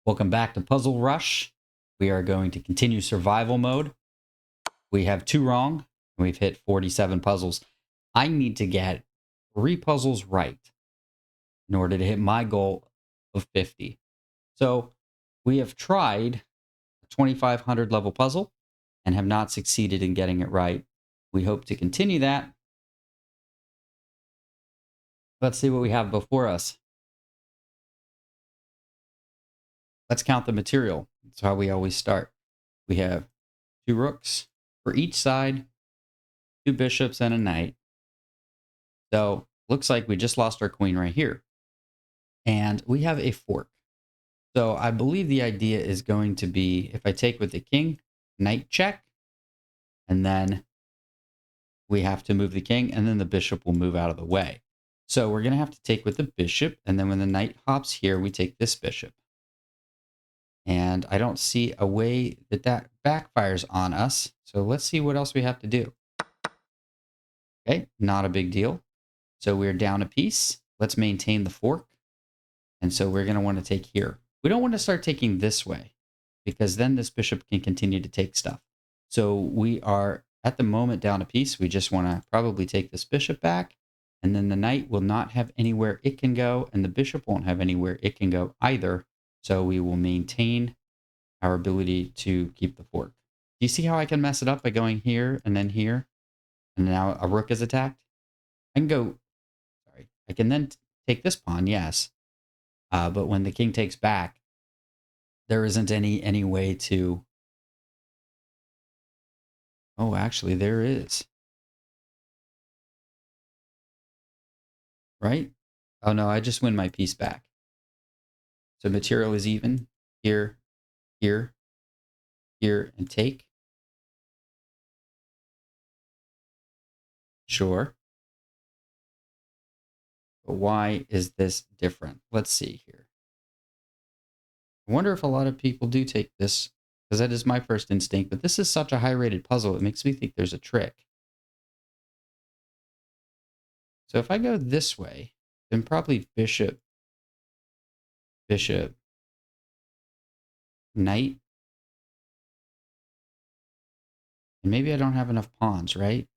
Welcome back to Puzzle Rush. We are going to continue survival mode. We have 2 wrong, and we've hit 47 puzzles. I need to get 3 puzzles right in order to hit my goal of 50. So we have tried a 2500 level puzzle and have not succeeded in getting it right. We hope to continue that. Let's see what we have before us. Let's count the material. That's how we always start. We have 2 rooks for each side, 2 bishops, and a knight. So looks like we just lost our queen right here. And we have a fork. So I believe the idea is going to be, if I take with the king, knight check, and then we have to move the king, and then the bishop will move out of the way. So we're going to have to take with the bishop, and then when the knight hops here, we take this bishop. And I don't see a way that that backfires on us. So let's see what else we have to do. Okay, not a big deal. So we're down a piece. Let's maintain the fork. And so we're going to want to take here. We don't want to start taking this way because then this bishop can continue to take stuff. So we are at the moment down a piece. We just want to probably take this bishop back, and then the knight will not have anywhere it can go, and the bishop won't have anywhere it can go either. So we will maintain our ability to keep the fork. Do you see how I can mess it up by going here and then here? And now a rook is attacked. I can go, sorry, I can then take this pawn, yes. But when the king takes back, there isn't any way to... Oh, actually, there is. Right? Oh, no, I just win my piece back. So material is even. Here, here, here, and take. Sure. But why is this different? Let's see here. I wonder if a lot of people do take this, because that is my first instinct, but this is such a high-rated puzzle, it makes me think there's a trick. So if I go this way, then probably bishop, bishop, knight. And maybe I don't have enough pawns, right?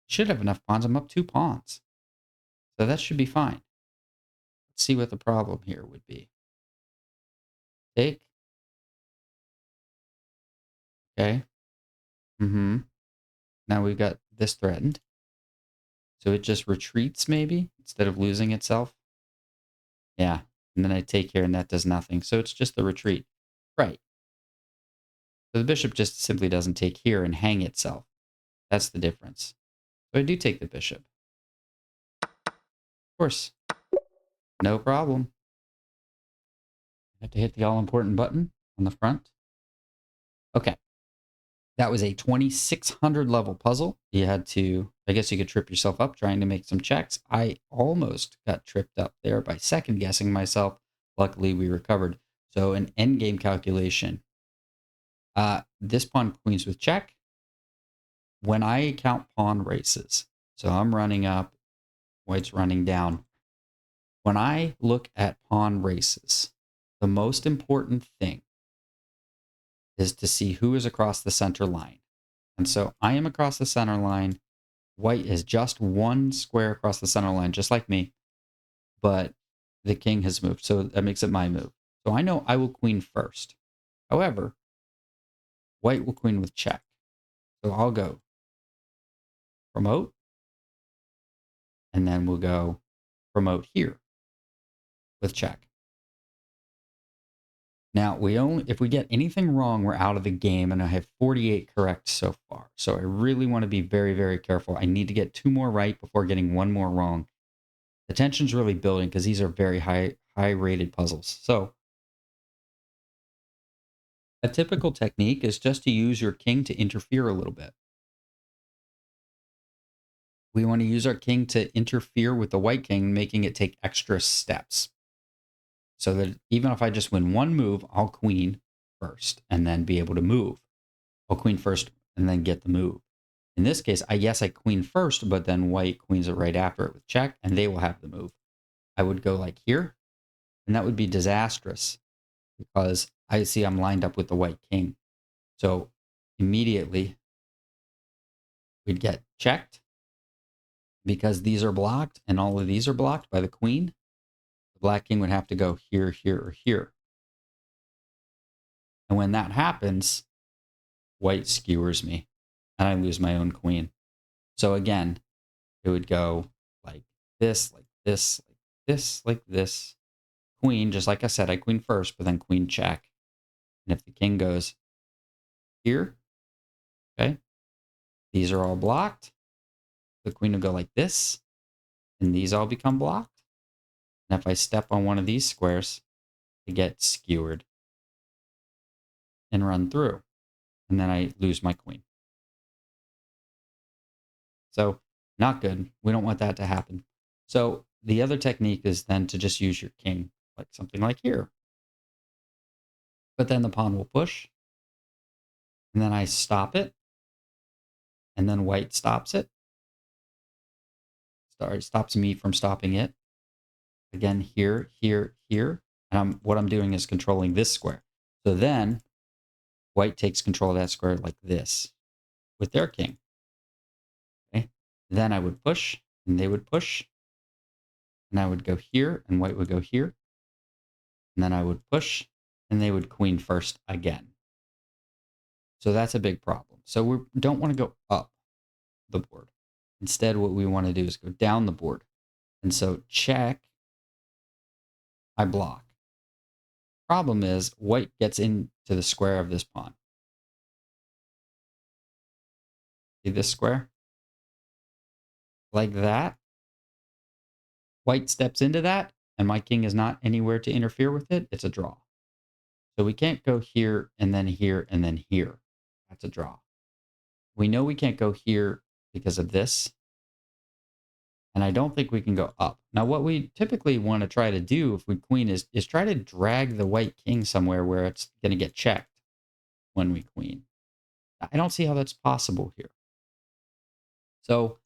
Should have enough pawns. I'm up 2 pawns. So that should be fine. Let's see what the problem here would be. Take. Okay. Now we've got this threatened. So it just retreats maybe instead of losing itself. Yeah. And then I take here and that does nothing. So it's just the retreat. Right. So the bishop just simply doesn't take here and hang itself. That's the difference. So I do take the bishop. Of course. No problem. I have to hit the all-important button on the front. Okay. That was a 2600 level puzzle. You had to, I guess you could trip yourself up trying to make some checks. I almost got tripped up there by second guessing myself. Luckily, we recovered. So an endgame calculation. This pawn queens with check. When I count pawn races, so I'm running up, white's running down. When I look at pawn races, the most important thing is to see who is across the center line. And so I am across the center line. White is just 1 square across the center line, just like me. But the king has moved, so that makes it my move. So I know I will queen first. However, white will queen with check. So I'll go promote. And then we'll go promote here with check. Now, if we get anything wrong, we're out of the game, and I have 48 correct so far. So I really want to be very, very careful. I need to get 2 more right before getting 1 more wrong. The tension's really building because these are very high-rated puzzles. So a typical technique is just to use your king to interfere a little bit. We want to use our king to interfere with the white king, making it take extra steps. So that even if I just win 1 move, I'll queen first and then be able to move. I'll queen first and then get the move. In this case, I queen first, but then white queens it right after it with check, and they will have the move. I would go like here, and that would be disastrous because I see I'm lined up with the white king. So immediately we'd get checked because these are blocked and all of these are blocked by the queen. The black king would have to go here, here, or here. And when that happens, white skewers me and I lose my own queen. So again, it would go like this, like this, like this, like this. Queen, just like I said, I queen first, but then queen check. And if the king goes here, okay, these are all blocked. The queen will go like this, and these all become blocked. And if I step on one of these squares, I get skewered and run through. And then I lose my queen. So not good. We don't want that to happen. So the other technique is then to just use your king, like something like here. But then the pawn will push, and then I stop it, and then white stops it. Sorry, stops me from stopping it. Again, here, here, here. And what I'm doing is controlling this square. So then white takes control of that square like this with their king. Okay. Then I would push, and they would push. And I would go here, and white would go here. And then I would push, and they would queen first again. So that's a big problem. So we don't want to go up the board. Instead, what we want to do is go down the board. And so check, I block. Problem is, white gets into the square of this pawn. See this square? Like that. White steps into that, and my king is not anywhere to interfere with it. It's a draw. So we can't go here, and then here, and then here. That's a draw. We know we can't go here because of this. And I don't think we can go up. Now, what we typically want to try to do if we queen is try to drag the white king somewhere where it's going to get checked when we queen. I don't see how that's possible here. So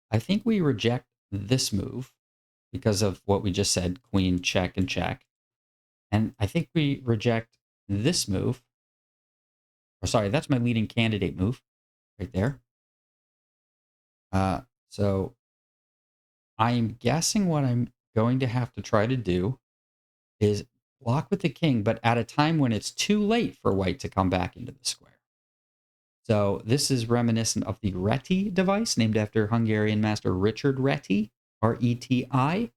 I think we reject this move because of what we just said, queen, check, and check. And I think we reject this move. Or sorry, that's my leading candidate move right there. So I'm guessing what I'm going to have to try to do is block with the king, but at a time when it's too late for white to come back into the square. So this is reminiscent of the Reti device, named after Hungarian master Richard Reti, R-E-T-I.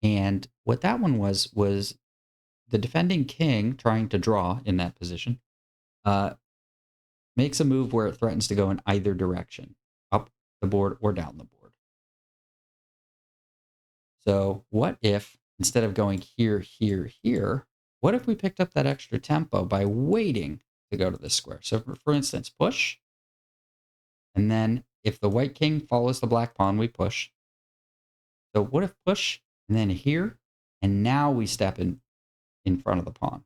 And what that one was the defending king trying to draw in that position makes a move where it threatens to go in either direction, up the board or down the board. So what if, instead of going here, here, here, what if we picked up that extra tempo by waiting to go to this square? So for instance, push. And then if the white king follows the black pawn, we push. So what if push, and then here, and now we step in front of the pawn.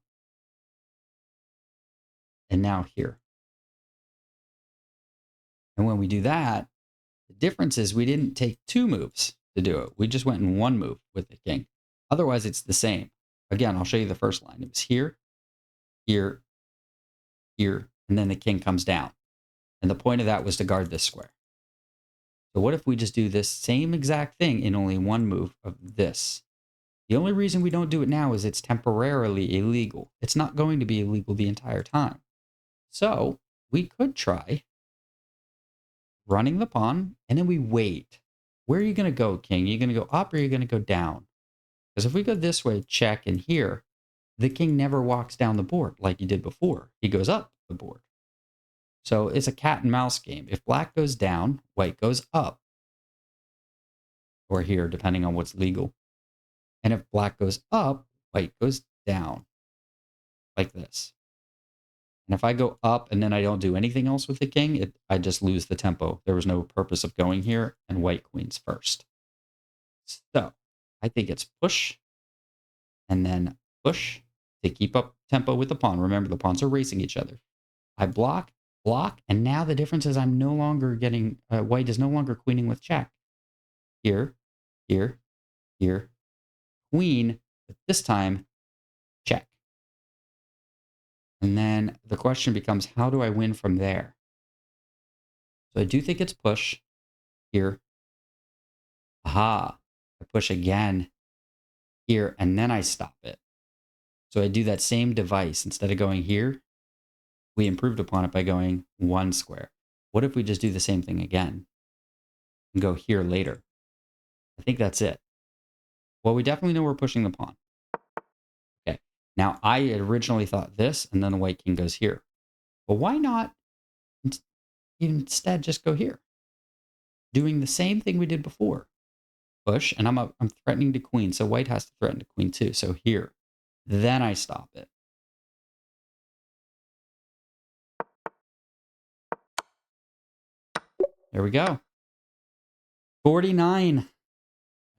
And now here. And when we do that, the difference is we didn't take two moves to do it. We just went in one move with the king. Otherwise, it's the same. Again, I'll show you the first line. It was here, here, here, and then the king comes down. And the point of that was to guard this square. So what if we just do this same exact thing in only one move of this? The only reason we don't do it now is it's temporarily illegal. It's not going to be illegal the entire time. So we could try running the pawn, and then we wait. Where are you going to go, king? Are you going to go up or are you going to go down? Because if we go this way, check, and here, the king never walks down the board like he did before. He goes up the board. So it's a cat and mouse game. If black goes down, white goes up. Or here, depending on what's legal. And if black goes up, white goes down. Like this. And if I go up and then I don't do anything else with the king, I just lose the tempo. There was no purpose of going here, and white queens first. So I think it's push and then push to keep up tempo with the pawn. Remember, the pawns are racing each other. I block, block, and now the difference is I'm no longer getting, white is no longer queening with check. Here, here, here, queen, but this time, check. And then the question becomes, how do I win from there? So I do think it's push here. Aha. I push again here, and then I stop it. So I do that same device. Instead of going here, we improved upon it by going one square. What if we just do the same thing again and go here later? I think that's it. Well, we definitely know we're pushing the pawn. Okay. Now, I had originally thought this, and then the white king goes here. But why not instead just go here? Doing the same thing we did before. Push, and I'm threatening to queen, so white has to threaten to queen too. So here. Then I stop it. There we go. 49.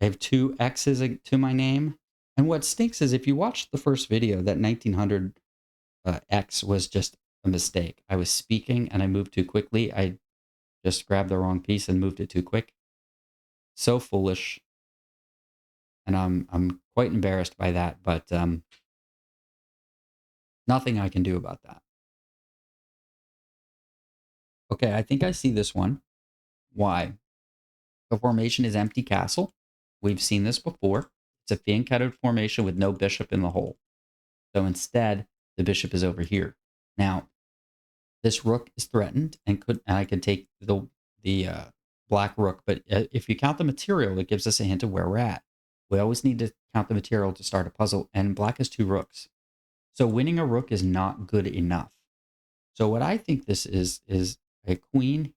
I have two X's to my name. And what stinks is if you watch the first video, that 1900 X was just a mistake. I was speaking and I moved too quickly. I just grabbed the wrong piece and moved it too quick. So foolish. And I'm quite embarrassed by that, but nothing I can do about that. Okay, I think I see this one. Why? The formation is empty castle. We've seen this before. It's a fianchettoed formation with no bishop in the hole. So instead, the bishop is over here. Now, this rook is threatened, and I could take the black rook. But if you count the material, it gives us a hint of where we're at. We always need to count the material to start a puzzle, and black has two rooks. So winning a rook is not good enough. So what I think this is a queen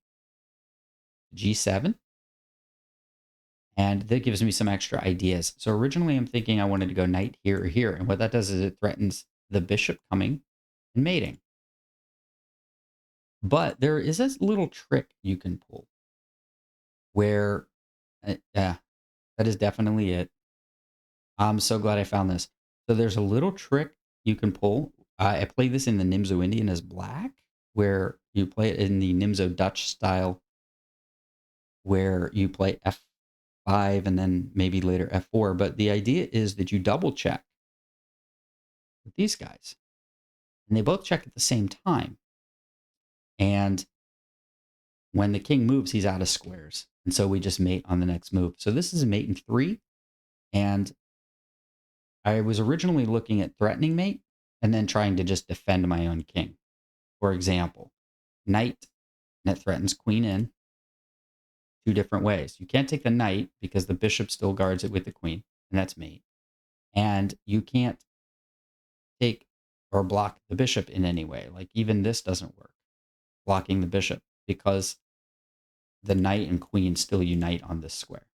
g7. And that gives me some extra ideas. So originally I'm thinking I wanted to go knight here or here. And what that does is it threatens the bishop coming and mating. But there is a little trick you can pull where, yeah, that is definitely it. I'm so glad I found this. So there's a little trick you can pull. I play this in the Nimzo Indian as black, where you play it in the Nimzo Dutch style, where you play F5 and then maybe later F4. But the idea is that you double check with these guys. And they both check at the same time. And when the king moves, he's out of squares. And so we just mate on the next move. So this is a mate in 3. And I was originally looking at threatening mate and then trying to just defend my own king. For example, knight that threatens queen in 2 different ways. You can't take the knight because the bishop still guards it with the queen, and that's mate. And you can't take or block the bishop in any way. Like even this doesn't work, blocking the bishop, because the knight and queen still unite on this square.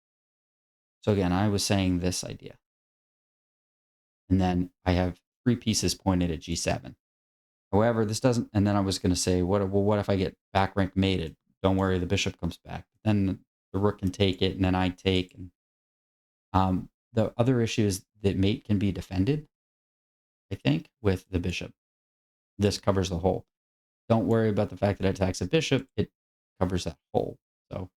So again, I was saying this idea. And then I have 3 pieces pointed at g7. However, this doesn't, and then I was going to say, what if I get back rank mated? Don't worry, the bishop comes back. Then the rook can take it, and then I take. And the other issue is that mate can be defended, I think, with the bishop. This covers the hole. Don't worry about the fact that it attacks a bishop. It covers that hole. So,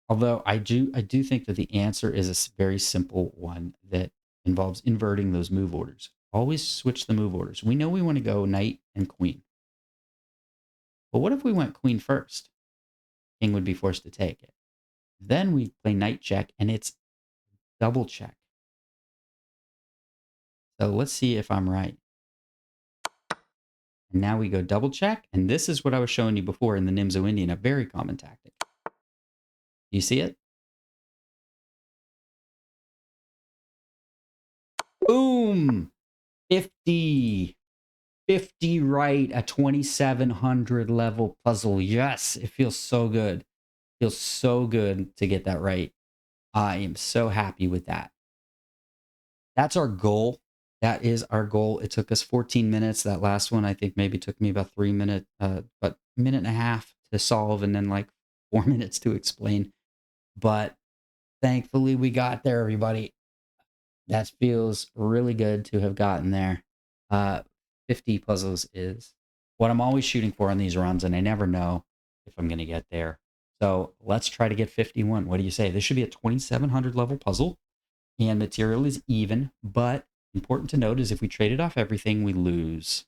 although I do think that the answer is a very simple one that involves inverting those move orders. Always switch the move orders. We know we want to go knight and queen. But what if we went queen first? King would be forced to take it. Then we play knight check, and it's double check. So let's see if I'm right. And now we go double check, and this is what I was showing you before in the Nimzo Indian, a very common tactic. You see it? Boom! 50. 50 right, a 2700 level puzzle. Yes, it feels so good. Feels so good to get that right. I am so happy with that. That's our goal. That is our goal. It took us 14 minutes. That last one, I think maybe took me about 3 minutes, but a minute and a half to solve, and then like 4 minutes to explain. But thankfully we got there, everybody. That feels really good to have gotten there. 50 puzzles is what I'm always shooting for on these runs, and I never know if I'm going to get there. So let's try to get 51. What do you say? This should be a 2700 level puzzle, and material is even, but Important to note is if we traded off everything, we lose.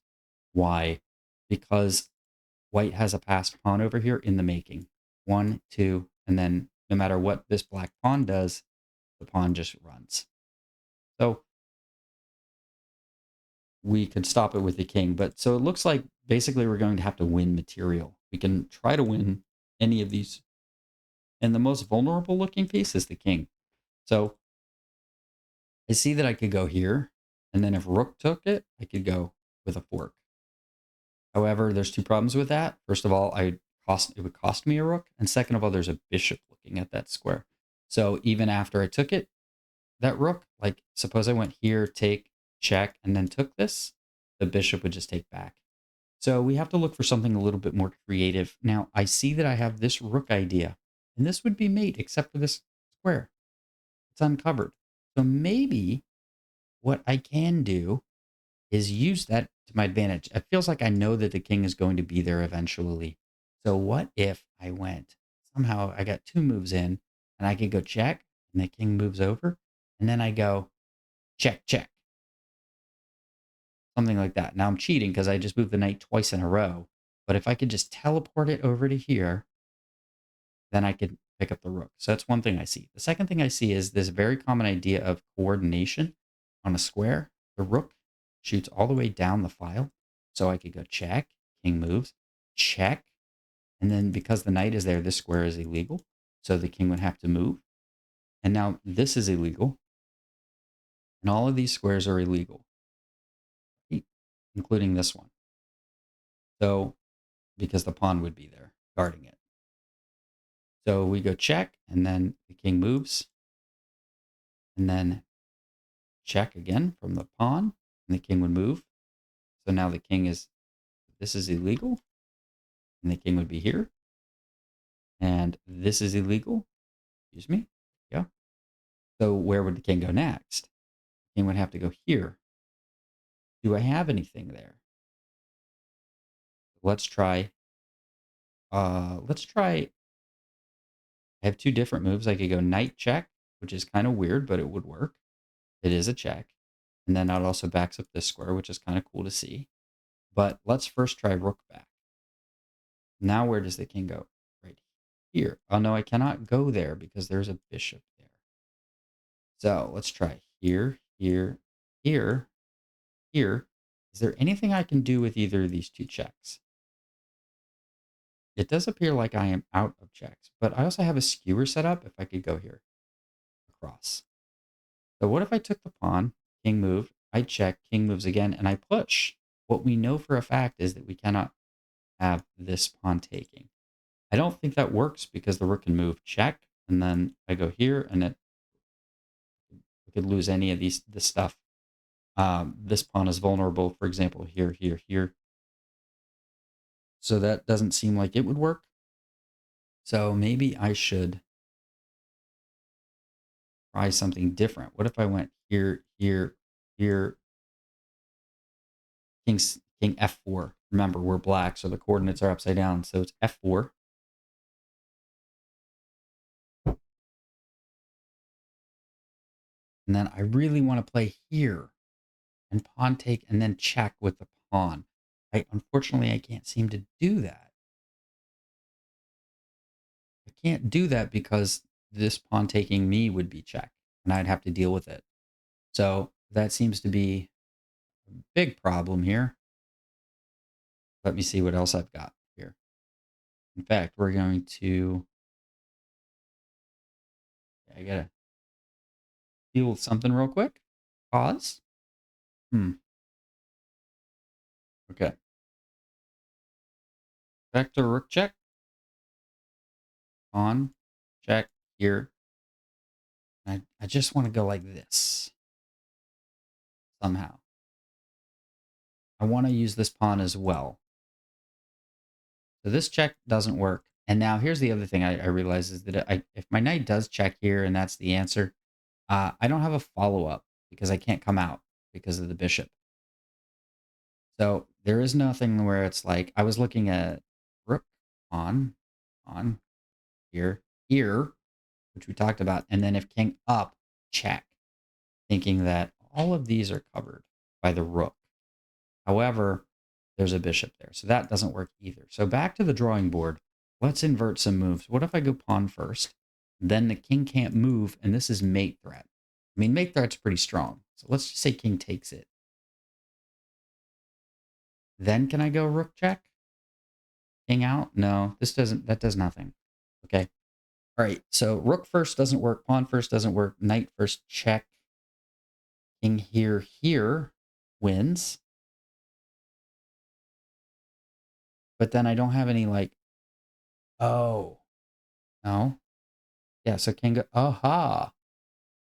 Why? Because white has a passed pawn over here in the making. 1, 2, and then no matter what this black pawn does, the pawn just runs. So we could stop it with the king. But so it looks like basically we're going to have to win material. We can try to win any of these. And the most vulnerable looking piece is the king. So I see that I could go here. And then if rook took it, I could go with a fork. However, there's two problems with that. First of all, it would cost me a rook. And second of all, there's a bishop looking at that square. So even after I took it, that rook, like suppose I went here, take, check, and then took this, the bishop would just take back. So we have to look for something a little bit more creative. Now, I see that I have this rook idea, and this would be mate except for this square. It's uncovered. So maybe what I can do is use that to my advantage. It feels like I know that the king is going to be there eventually. So what if I went, somehow I got two moves in, and I could go check, and the king moves over, and then I go check, check. Something like that. Now I'm cheating because I just moved the knight twice in a row. But if I could just teleport it over to here, then I could pick up the rook. So that's one thing I see. The second thing I see is this very common idea of coordination on a square. The rook shoots all the way down the file. So I could go check, king moves, check. And then because the knight is there, this square is illegal. So the king would have to move. And now this is illegal. And all of these squares are illegal, including this one. So because the pawn would be there guarding it. So we go check, and then the king moves, and then check again from the pawn, and the king would move. So now the king is, this is illegal, and the king would be here. And this is illegal. Excuse me. Yeah. So where would the king go next? The king would have to go here. Do I have anything there? Let's try. I have two different moves. I could go knight check, which is kind of weird, but it would work. It is a check. And then that also backs up this square, which is kind of cool to see. But let's first try rook back. Now where does the king go? Right here. Oh no, I cannot go there because there's a bishop there. So let's try here, here, here, here. Is there anything I can do with either of these two checks? It does appear like I am out of checks, but I also have a skewer set up if I could go here across. So what if I took the pawn, king moved, I check, king moves again, and I push? What we know for a fact is that we cannot have this pawn taking. I don't think that works because the rook can move check, and then I go here, and we could lose any of this stuff. This pawn is vulnerable, for example, here, here, here. So that doesn't seem like it would work. So maybe I should try something different. What if I went here, here, here, king f4. Remember, we're black, so the coordinates are upside down. So it's f4. And then I really want to play here and pawn take and then check with the pawn. Unfortunately, I can't seem to do that. I can't do that because this pawn taking me would be check, and I'd have to deal with it. So that seems to be a big problem here. Let me see what else I've got here. In fact, we're going to... I gotta deal with something real quick. Pause. Okay. Vector rook check. Pawn check here. I just want to go like this. Somehow. I want to use this pawn as well. So this check doesn't work. And now here's the other thing I realize is that if my knight does check here and that's the answer, I don't have a follow-up because I can't come out because of the bishop. So there is nothing where it's like, I was looking at rook on here, here, which we talked about. And then if king up, check, thinking that all of these are covered by the rook. However, there's a bishop there, so that doesn't work either. So back to the drawing board. Let's invert some moves. What if I go pawn first? Then the king can't move, and this is mate threat. I mean, mate threat's pretty strong. So let's just say king takes it. Then can I go rook check? King out? No, that does nothing. Okay. All right, so rook first doesn't work, pawn first doesn't work, knight first check. King here wins. But then I don't have any like, oh, no. Yeah, so king go, aha.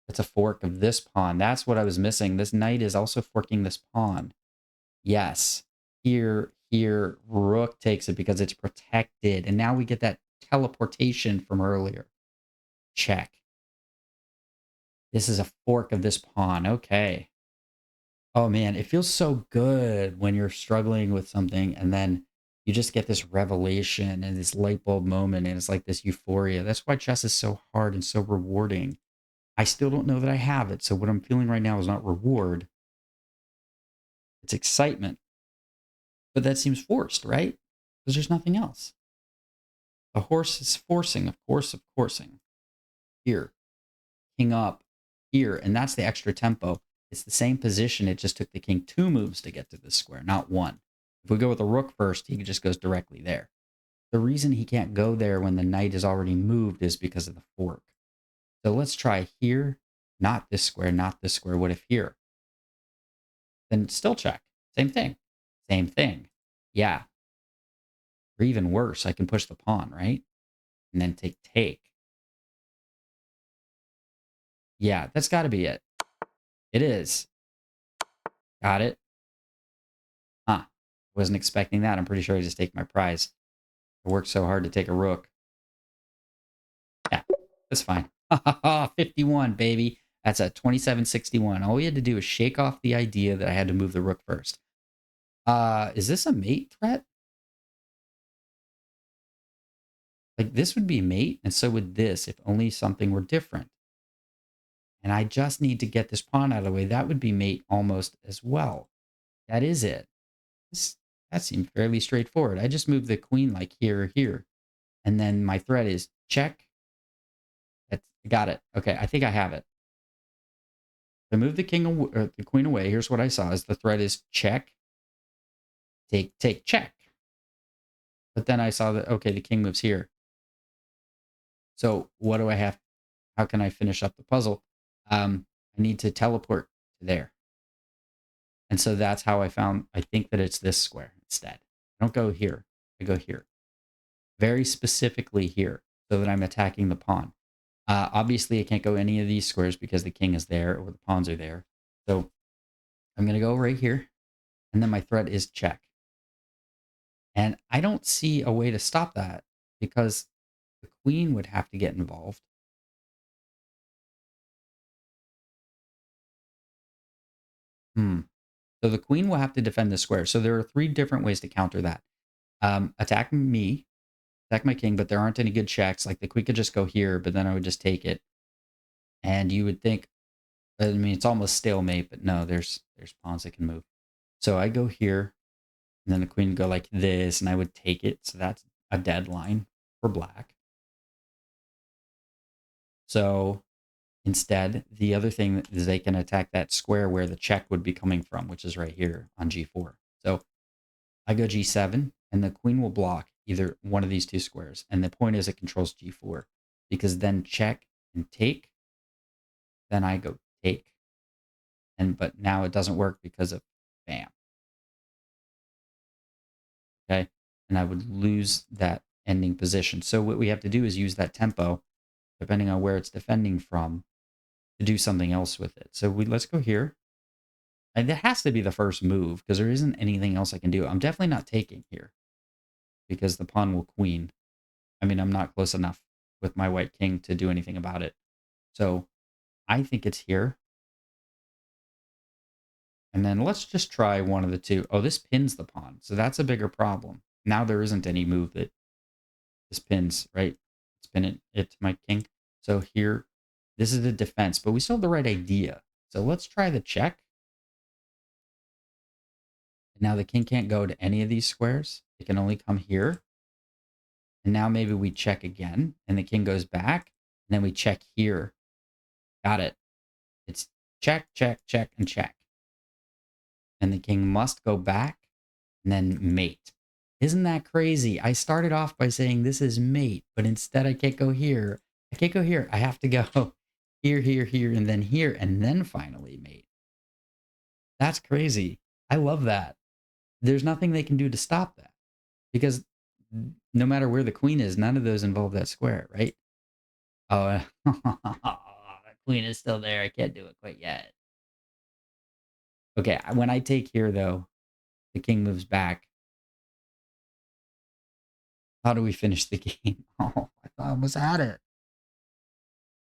It's a fork of this pawn. That's what I was missing. This knight is also forking this pawn. Yes. Here, rook takes it because it's protected. And now we get that teleportation from earlier. Check. This is a fork of this pawn. Okay. Oh man, it feels so good when you're struggling with something and then you just get this revelation and this light bulb moment and it's like this euphoria. That's why chess is so hard and so rewarding. I still don't know that I have it. So what I'm feeling right now is not reward. It's excitement. But that seems forced, right? Because there's nothing else. The horse is forcing, of coursing. Here, king up, here. And that's the extra tempo. It's the same position. It just took the king 2 moves to get to this square, not 1. If we go with the rook first, he just goes directly there. The reason he can't go there when the knight is already moved is because of the fork. So let's try here, not this square, not this square. What if here? Then still check. Same thing. Same thing. Yeah. Or even worse, I can push the pawn, right? And then take. Yeah, that's got to be it. It is. Got it. Huh. Wasn't expecting that. I'm pretty sure I just take my prize. I worked so hard to take a rook. Yeah, that's fine. 51, baby. That's a 2761. All we had to do was shake off the idea that I had to move the rook first. Is this a mate threat? Like, this would be mate, and so would this if only something were different. And I just need to get this pawn out of the way. That would be mate almost as well. That is it. That seemed fairly straightforward. I just moved the queen like here or here. And then my threat is check. That's, got it. Okay, I think I have it. I move the the queen away. Here's what I saw: is the threat is check, take, check. But then I saw that okay, the king moves here. So what do I have? How can I finish up the puzzle? I need to teleport to there. And so that's how I found. I think that it's this square instead. I don't go here. I go here. Very specifically here, so that I'm attacking the pawn. Obviously, I can't go any of these squares because the king is there or the pawns are there. So I'm going to go right here. And then my threat is check. And I don't see a way to stop that because the queen would have to get involved. So the queen will have to defend the square. So there are 3 different ways to counter that. Attack me, attack my king, but there aren't any good checks. Like the queen could just go here, but then I would just take it. And you would think, I mean, it's almost stalemate, but no, there's pawns that can move. So I go here, and then the queen would go like this, and I would take it. So that's a deadline for black. So instead, the other thing is they can attack that square where the check would be coming from, which is right here on g4. So I go g7, and the queen will block either one of these 2 squares. And the point is it controls g4, because then check and take, then I go take. But now it doesn't work because of bam. Okay. And I would lose that ending position. So what we have to do is use that tempo, depending on where it's defending from, to do something else with it. So let's go here. And that has to be the first move because there isn't anything else I can do. I'm definitely not taking here because the pawn will queen. I mean, I'm not close enough with my white king to do anything about it. So I think it's here. And then let's just try one of the 2. Oh, this pins the pawn. So that's a bigger problem. Now there isn't any move that this pins, right? It's pinning it to my king. So here, this is the defense, but we still have the right idea. So let's try the check. Now the king can't go to any of these squares. It can only come here. And now maybe we check again, and the king goes back, and then we check here. Got it. It's check, check, check, and check. And the king must go back and then mate. Isn't that crazy? I started off by saying this is mate, but instead I can't go here. I can't go here. I have to go here, here, here, and then finally mate. That's crazy. I love that. There's nothing they can do to stop that because no matter where the queen is, none of those involve that square, right? Oh, the queen is still there. I can't do it quite yet. Okay, when I take here, though, the king moves back. How do we finish the game? Oh, I thought I almost had it.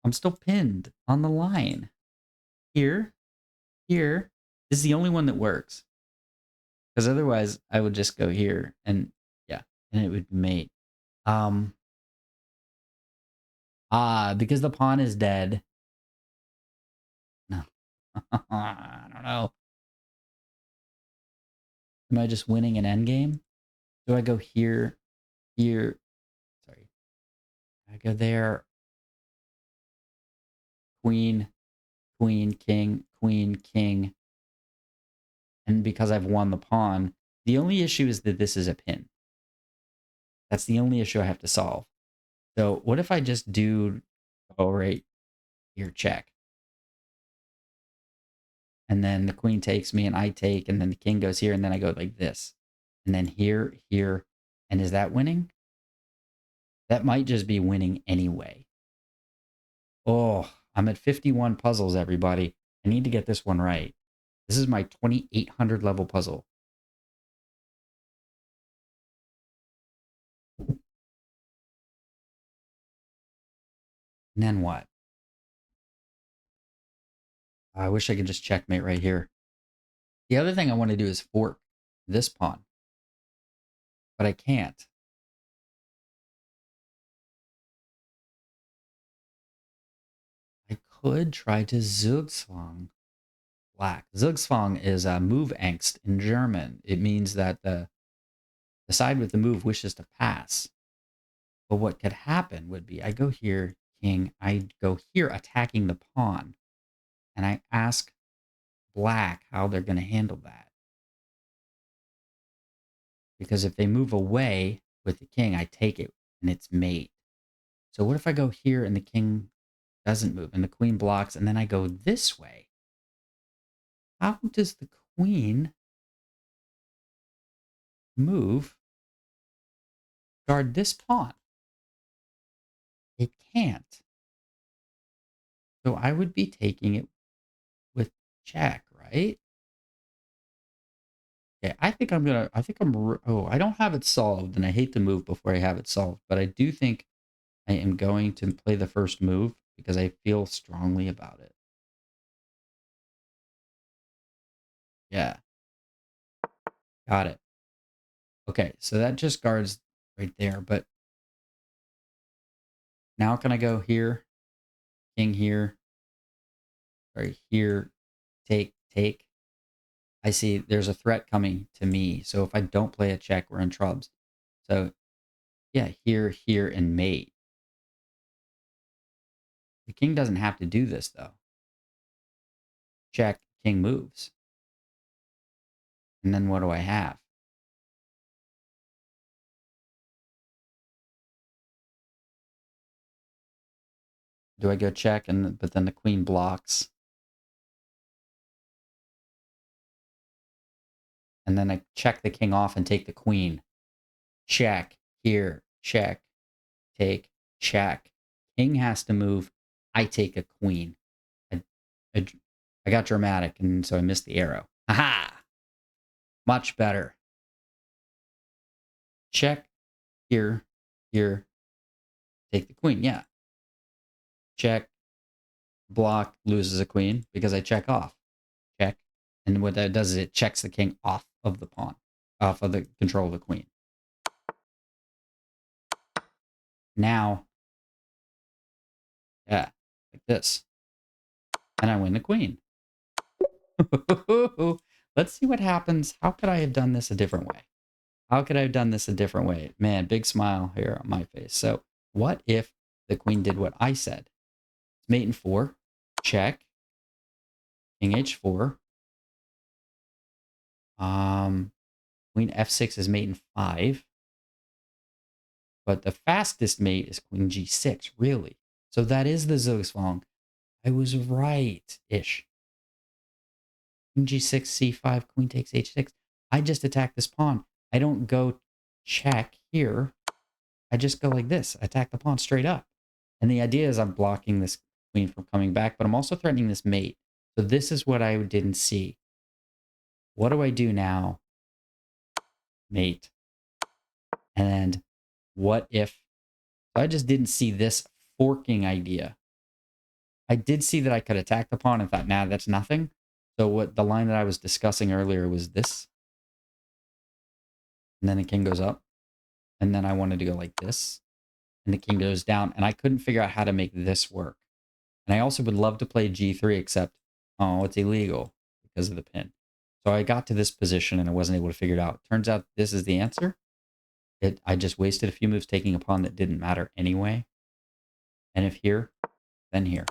I'm still pinned on the line. Here, here. This is the only one that works. Because otherwise, I would just go here and, yeah, and it would mate. Because the pawn is dead. No. I don't know. Am I just winning an endgame? Do I go here, here? Sorry. I go there. Queen, queen, king, queen, king. And because I've won the pawn, the only issue is that this is a pin. That's the only issue I have to solve. So what if I just do, oh, right here, check. And then the queen takes me and I take, and then the king goes here, and then I go like this. And then here, here. And is that winning? That might just be winning anyway. Oh, I'm at 51 puzzles, everybody. I need to get this one right. This is my 2800 level puzzle. And then what? I wish I could just checkmate right here. The other thing I want to do is fork this pawn, but I can't. I could try to Zugzwang black. Zugzwang is a move angst in German. It means that the side with the move wishes to pass. But what could happen would be I go here, king, I go here attacking the pawn, and I ask black how they're going to handle that. Because if they move away with the king, I take it and it's mate. So what if I go here and the king doesn't move and the queen blocks and then I go this way? How does the queen move, guard this pawn? It can't. So I would be taking it with check, right? Okay, I think I don't have it solved and I hate to move before I have it solved, but I do think I am going to play the first move because I feel strongly about it. Yeah, got it. Okay, so that just guards right there, but now can I go here, king here, sorry, here, take, take. I see there's a threat coming to me. So if I don't play a check, we're in trubs. So yeah, here, here, and mate. The king doesn't have to do this though. Check, king moves. And then what do I have? Do I go check and but then the queen blocks? And then I check the king off and take the queen. Check, here, check, take, check. King has to move. I take a queen. I, I, I got dramatic, and so I missed the arrow. Aha! Much better. Check, here, here, take the queen. Yeah. Check, block, loses a queen because I check off. Check. And what that does is it checks the king off of the pawn, off of the control of the queen. Now, yeah, like this. And I win the queen. Let's see what happens. How could I have done this a different way? How could I have done this a different way? Man, big smile here on my face. So what if the queen did what I said? It's mate in 4. Check. King h4. Queen f6 is mate in 5. But the fastest mate is queen g6, really. So that is the Zugzwang. I was right-ish. Queen g6, c5, queen takes h6. I just attack this pawn. I don't go check here. I just go like this. Attack the pawn straight up. And the idea is I'm blocking this queen from coming back, but I'm also threatening this mate. So this is what I didn't see. What do I do now? Mate. And what if... So I just didn't see this forking idea. I did see that I could attack the pawn and thought, nah, that's nothing. So what the line that I was discussing earlier was this. And then the king goes up. And then I wanted to go like this. And the king goes down. And I couldn't figure out how to make this work. And I also would love to play g3, except, oh, it's illegal because of the pin. So I got to this position and I wasn't able to figure it out. Turns out this is the answer. I just wasted a few moves taking a pawn that didn't matter anyway. And if here, then here.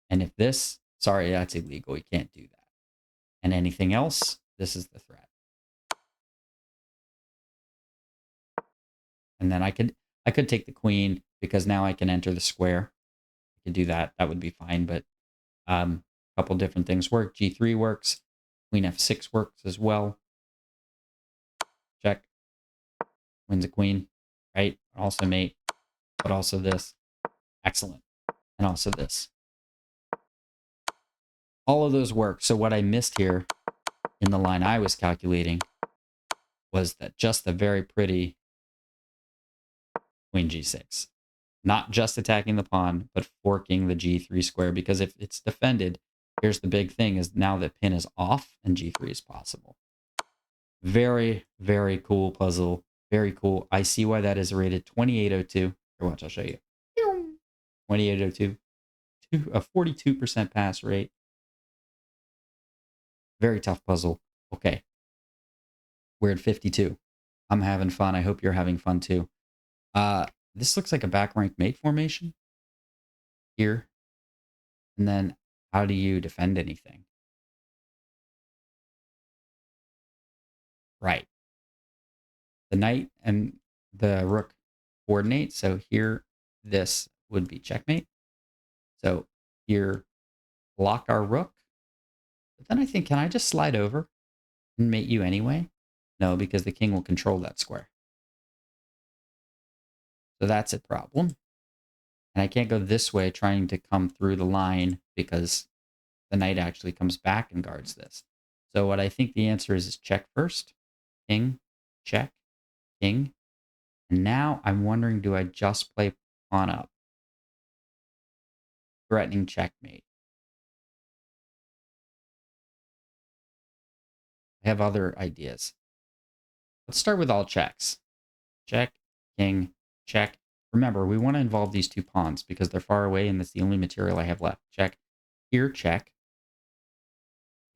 And if this, sorry, that's illegal. You can't do that. And anything else, this is the threat. And then I could take the queen because now I can enter the square. I could do that. That would be fine. But a couple different things work. G3 works. Queen f6 works as well. Check. Wins a queen, right? Also mate, but also this. Excellent. And also this. All of those work. So what I missed here in the line I was calculating was that just the very pretty queen g6. Not just attacking the pawn, but forking the g3 square. Because if it's defended, here's the big thing, is now that pin is off and g3 is possible. Very, very cool puzzle. Very cool. I see why that is rated 2802. Here, watch, I'll show you. 2802. A 42% pass rate. Very tough puzzle. Okay. We're at 52. I'm having fun. I hope you're having fun too. This looks like a back ranked mate formation here. And then how do you defend anything? Right. The knight and the rook coordinate. So here, this would be checkmate. So here, block our rook. But then I think, can I just slide over and mate you anyway? No, because the king will control that square. So that's a problem. And I can't go this way trying to come through the line because the knight actually comes back and guards this. So what I think the answer is check first. King, check, king. And now I'm wondering, do I just play pawn up? Threatening checkmate. I have other ideas. Let's start with all checks. Check, king, check. Remember, we want to involve these two pawns because they're far away and that's the only material I have left. Check. Here, check.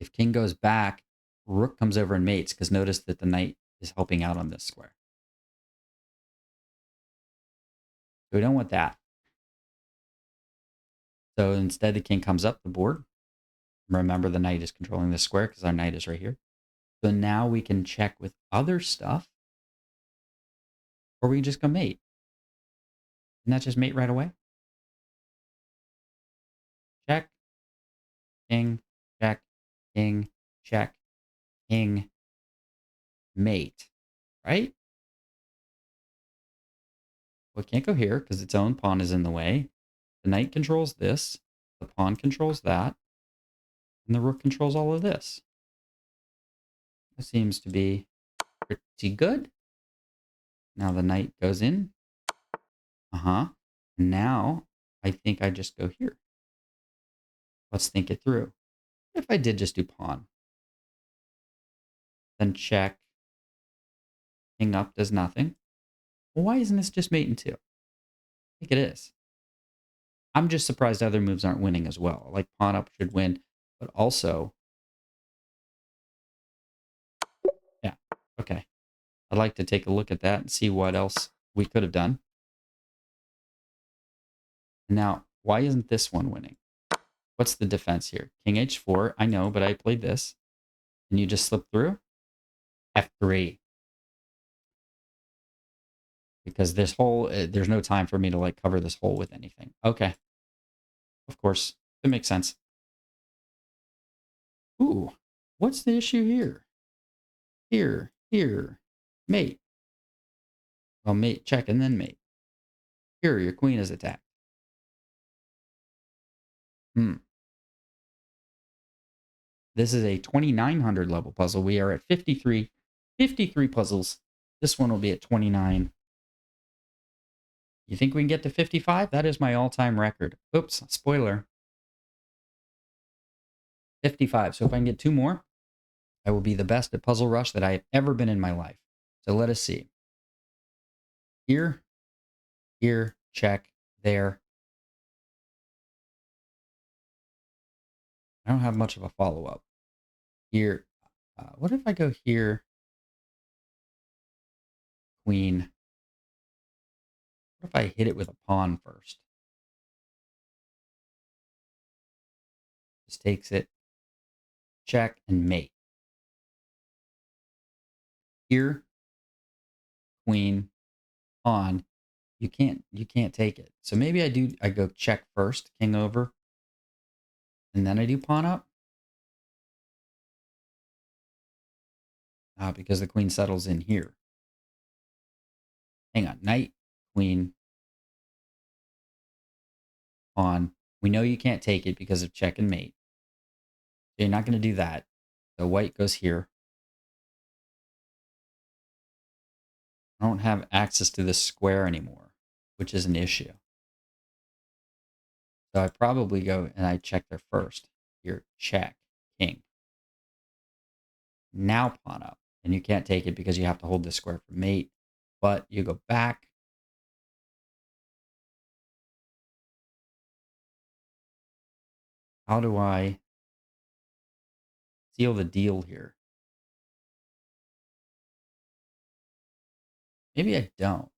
If king goes back, rook comes over and mates because notice that the knight is helping out on this square. So we don't want that. So instead, the king comes up the board. Remember, the knight is controlling this square because our knight is right here. So now we can check with other stuff. Or we can just go mate. And that just mate right away. Check. King. Check. King. Check. King. Mate. Right? Well, it can't go here because its own pawn is in the way. The knight controls this. The pawn controls that. And the rook controls all of this. That seems to be pretty good. Now the knight goes in. Now I think I just go here. Let's think it through. If I did just do pawn, then check. King up does nothing. Well, why isn't this just mate in 2? I think it is. I'm just surprised other moves aren't winning as well. Like pawn up should win. But also, yeah, okay. I'd like to take a look at that and see what else we could have done. Now, why isn't this one winning? What's the defense here? King h4, I know, but I played this. And you just slip through? f3. Because this hole, there's no time for me to like cover this hole with anything. Okay. Of course. It makes sense. Ooh, what's the issue here? Here. Mate. Well, mate, check, and then mate. Here, your queen is attacked. This is a 2900 level puzzle. We are at 53. 53 puzzles. This one will be at 29. You think we can get to 55? That is my all-time record. Oops, spoiler. 55. So if I can get 2 more, I will be the best at Puzzle Rush that I have ever been in my life. So let us see. Here, check, there. I don't have much of a follow-up. Here, what if I go here, queen? What if I hit it with a pawn first? Just takes it, check, and mate. Here, queen, pawn. You can't take it. So maybe I go check first, king over, and then I do pawn up. Because the queen settles in here. Hang on, knight, queen, pawn. We know you can't take it because of check and mate. So you're not going to do that. So white goes here. I don't have access to this square anymore, which is an issue. So I probably go and I check there first. Here, check, king. Now pawn up. And you can't take it because you have to hold this square for mate. But you go back. How do I seal the deal here? Maybe I don't.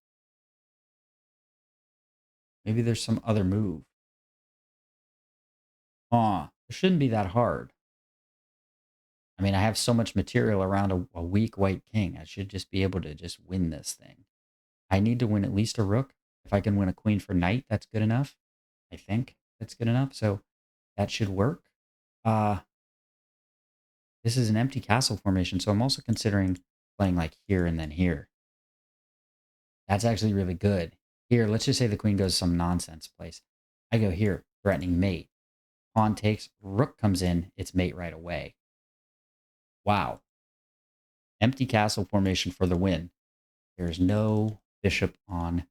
Maybe there's some other move. It shouldn't be that hard. I mean, I have so much material around a weak white king. I should just be able to just win this thing. I need to win at least a rook. If I can win a queen for knight, that's good enough. I think that's good enough. So that should work. This is an empty castle formation, so I'm also considering playing like here and then here. That's actually really good. Here, let's just say the queen goes some nonsense place. I go here, threatening mate. Pawn takes, rook comes in, it's mate right away. Wow. Empty castle formation for the win. There's no bishop on.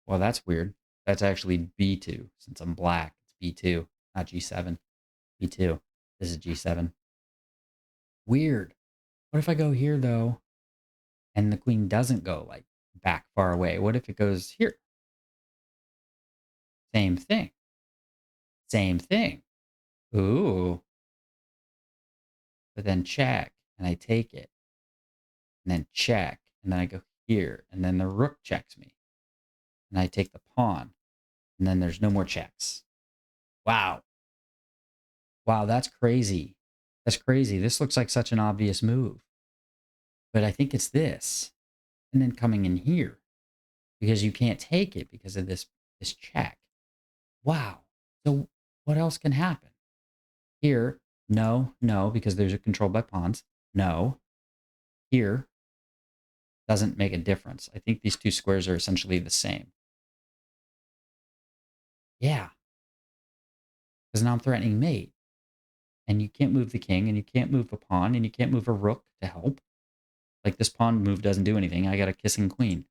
Well, that's weird. That's actually b2. Since I'm black, it's b2, not g7. b2. This is g7. Weird. What if I go here, though, and the queen doesn't go, like, back far away? What if it goes here? Same thing. Same thing. Ooh. But then check, and I take it. And then check, and then I go here, and then the rook checks me. And I take the pawn, and then there's no more checks. Wow. Wow, that's crazy. That's crazy. This looks like such an obvious move. But I think it's this. And then coming in here. Because you can't take it because of this check. Wow. So what else can happen? Here, no, because there's a control by pawns. No. Here doesn't make a difference. I think these two squares are essentially the same. Yeah. Because now I'm threatening mate. And you can't move the king, and you can't move a pawn, and you can't move a rook to help. Like, this pawn move doesn't do anything. I got a kissing queen.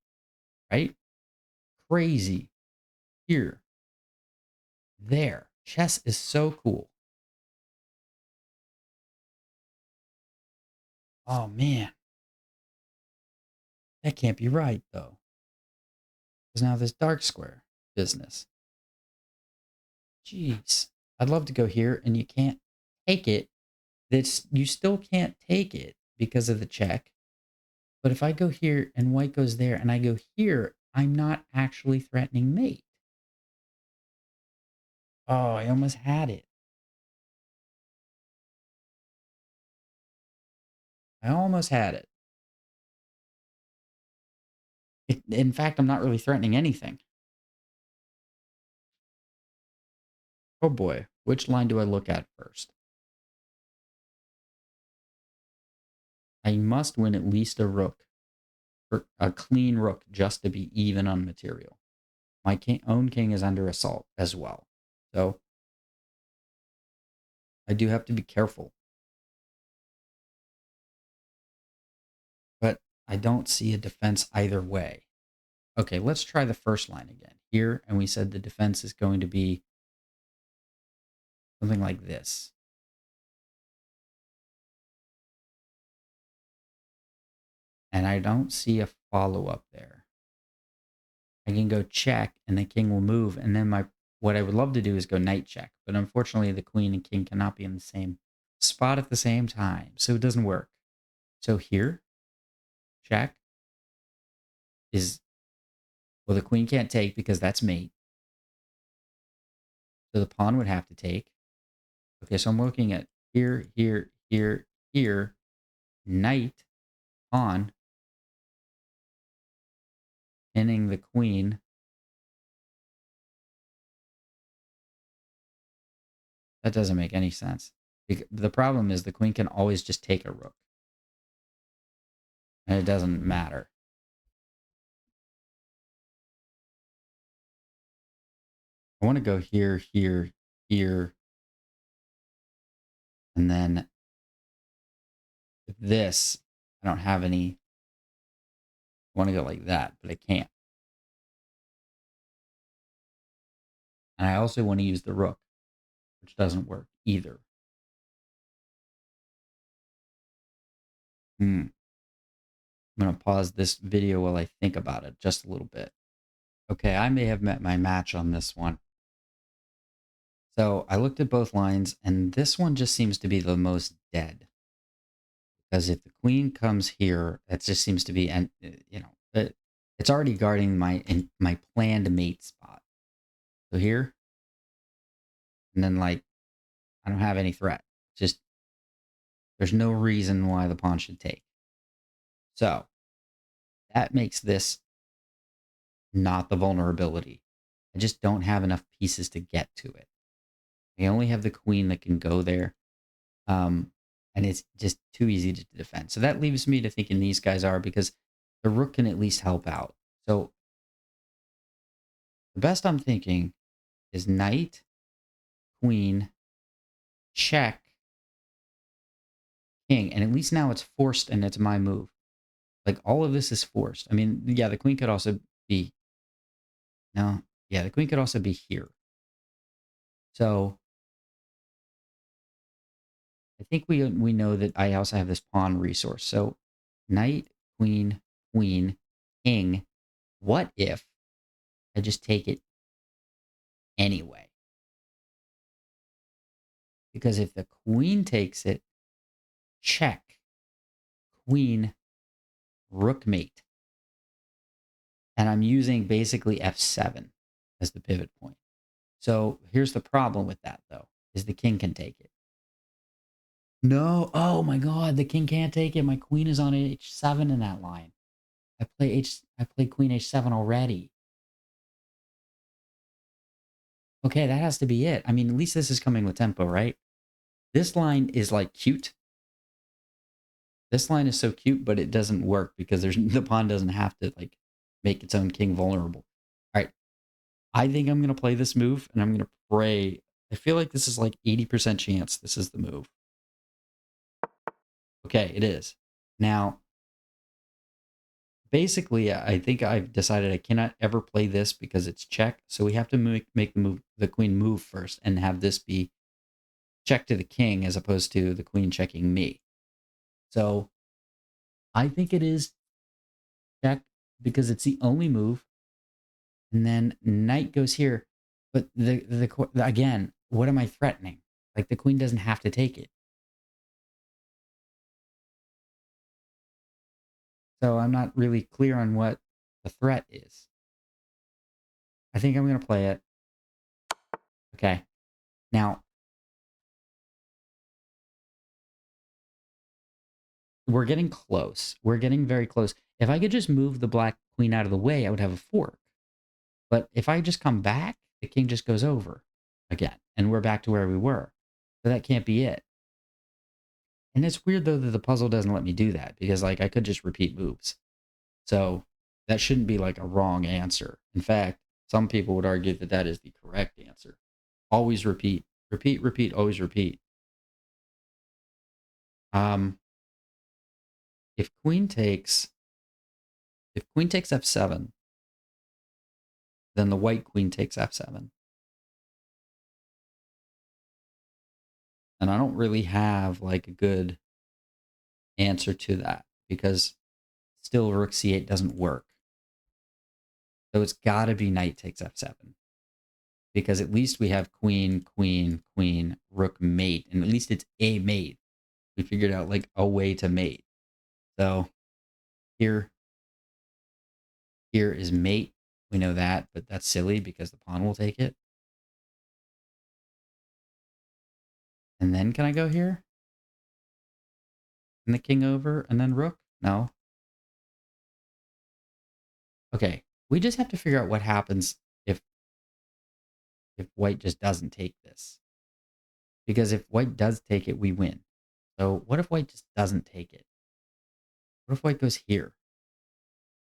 Right? Crazy. Here. There. Chess is so cool. Oh, man. That can't be right, though. Because now this dark square business. Jeez. I'd love to go here, and you can't take it. You still can't take it because of the check. But if I go here and white goes there and I go here, I'm not actually threatening mate. Oh, I almost had it. I almost had it. In fact, I'm not really threatening anything. Oh boy, which line do I look at first? I must win at least a rook, or a clean rook, just to be even on material. My own king is under assault as well. So I do have to be careful. But I don't see a defense either way. Okay, let's try the first line again. Here, and we said the defense is going to be something like this. And I don't see a follow-up there. I can go check, and the king will move, and then what I would love to do is go knight check. But unfortunately, the queen and king cannot be in the same spot at the same time, so it doesn't work. So here, check is, well, the queen can't take because that's mate. So the pawn would have to take. Okay, so I'm looking at here, here, here, here, knight, pawn, pinning the queen. That doesn't make any sense. The problem is the queen can always just take a rook. And it doesn't matter. I want to go here, here, here. And then this, I don't have any. I want to go like that, but I can't. And I also want to use the rook, which doesn't work either. I'm going to pause this video while I think about it just a little bit. Okay, I may have met my match on this one. So I looked at both lines, and this one just seems to be the most dead. Because if the queen comes here, that just seems to be, and it's already guarding my planned mate spot. So here, and then I don't have any threat. Just there's no reason why the pawn should take. So that makes this not the vulnerability. I just don't have enough pieces to get to it. I only have the queen that can go there. And it's just too easy to defend. So that leaves me to thinking these guys are, because the rook can at least help out. So the best I'm thinking is knight, queen, check, king. And at least now it's forced and it's my move. Like all of this is forced. I mean, yeah, the queen could also be, no, yeah, the queen could also be here. So I think we know that I also have this pawn resource. So knight, queen, queen, king. What if I just take it anyway? Because if the queen takes it, check, queen, rook mate. And I'm using basically f7 as the pivot point. So here's the problem with that, though, is the king can take it. No, oh my god, the king can't take it. My queen is on h7 in that line. I play queen h7 already. Okay, that has to be it. I mean, at least this is coming with tempo, right? This line is like cute. This line is so cute, but it doesn't work because the pawn doesn't have to make its own king vulnerable. All right. I think I'm going to play this move, and I'm going to pray. I feel like this is like 80% chance this is the move. Okay, it is. Now, basically, I think I've decided I cannot ever play this because it's check. So we have to make the queen move first and have this be check to the king as opposed to the queen checking me. So I think it is check because it's the only move. And then knight goes here. But again, what am I threatening? Like, the queen doesn't have to take it. So I'm not really clear on what the threat is. I think I'm going to play it. Okay. Now, we're getting close. We're getting very close. If I could just move the black queen out of the way, I would have a fork. But if I just come back, the king just goes over again. And we're back to where we were. So that can't be it. And it's weird, though, that the puzzle doesn't let me do that. Because, like, I could just repeat moves. So that shouldn't be, like, a wrong answer. In fact, some people would argue that that is the correct answer. Always repeat. Repeat, repeat, always repeat. Um, if queen takes f7, then the white queen takes f7. And I don't really have like a good answer to that because still rook c8 doesn't work. So it's got to be knight takes f7 because at least we have queen, queen, queen, rook mate, and at least it's a mate. We figured out like a way to mate. So here is mate. We know that, but that's silly because the pawn will take it. And then can I go here? And the king over and then rook? No. Okay, we just have to figure out what happens if white just doesn't take this. Because if white does take it, we win. So what if white just doesn't take it? What if white goes here?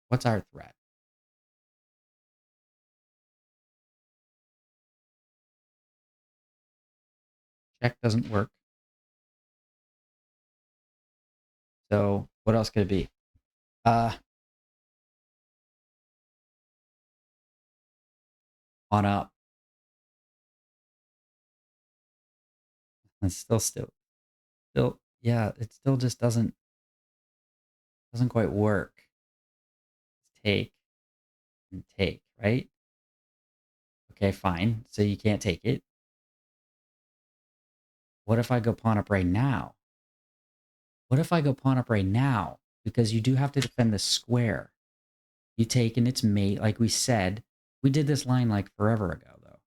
What's our threat? Check doesn't work. So what else could it be? On up. And still, yeah, it still just doesn't quite work. Take and take, right? Okay, fine. So you can't take it. What if I go pawn up right now? What if I go pawn up right now? Because you do have to defend the square. You take and it's mate, like we said. We did this line like forever ago, though.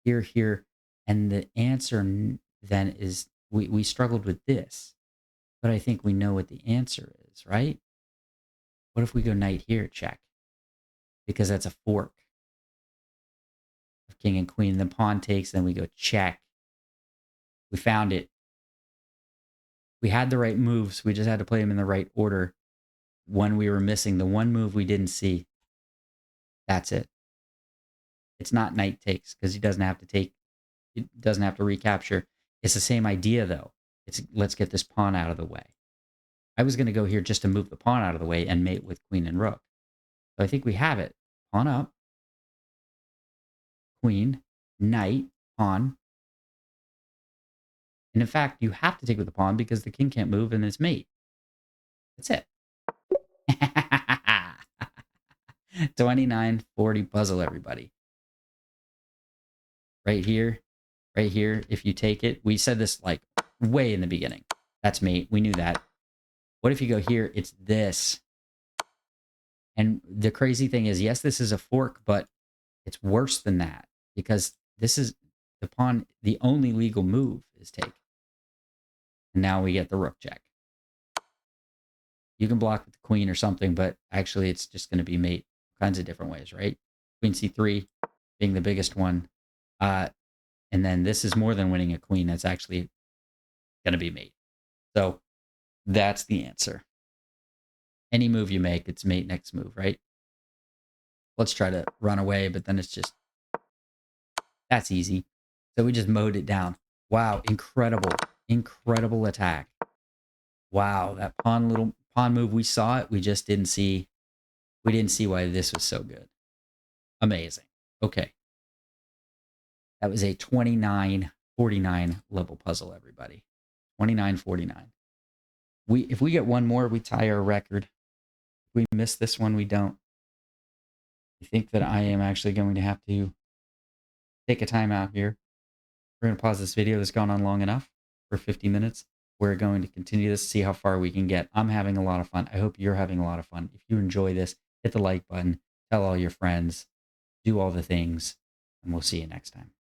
Here, here. And the answer then is we struggled with this. But I think we know what the answer is, right? What if we go knight here, check? Because that's a fork of king and queen. The pawn takes, then we go check. We found it. We had the right moves. We just had to play them in the right order. One we were missing, the one move we didn't see. That's it. It's not knight takes because he doesn't have to take. It doesn't have to recapture. It's the same idea though. It's let's get this pawn out of the way. I was going to go here just to move the pawn out of the way and mate with queen and rook. So I think we have it. Pawn up, queen, knight, pawn. And in fact, you have to take with the pawn because the king can't move and it's mate. That's it. 2940 puzzle, everybody. Right here, if you take it, we said this like way in the beginning. That's mate. We knew that. What if you go here? It's this. And the crazy thing is, yes, this is a fork, but it's worse than that because this is the pawn. The only legal move is take. And now we get the rook check. You can block with the queen or something, but actually it's just going to be mate kinds of different ways, right? Queen c3 being the biggest one. And then this is more than winning a queen. That's actually going to be mate. So that's the answer. Any move you make, it's mate next move, right? Let's try to run away, but then it's just, that's easy. So we just mowed it down. Wow, incredible, incredible attack. Wow, that pawn move, we saw it. We just didn't see, why this was so good. Amazing. Okay. That was a 2949 level puzzle, everybody. 2949. If we get one more, we tie our record. If we miss this one, we don't. I think that I am actually going to have to take a timeout here We're going to pause this video. It's gone on long enough for 50 minutes. We're going to continue this, see how far we can get. I'm having a lot of fun. I hope you're having a lot of fun. If you enjoy this, hit the like button, tell all your friends, do all the things, and we'll see you next time.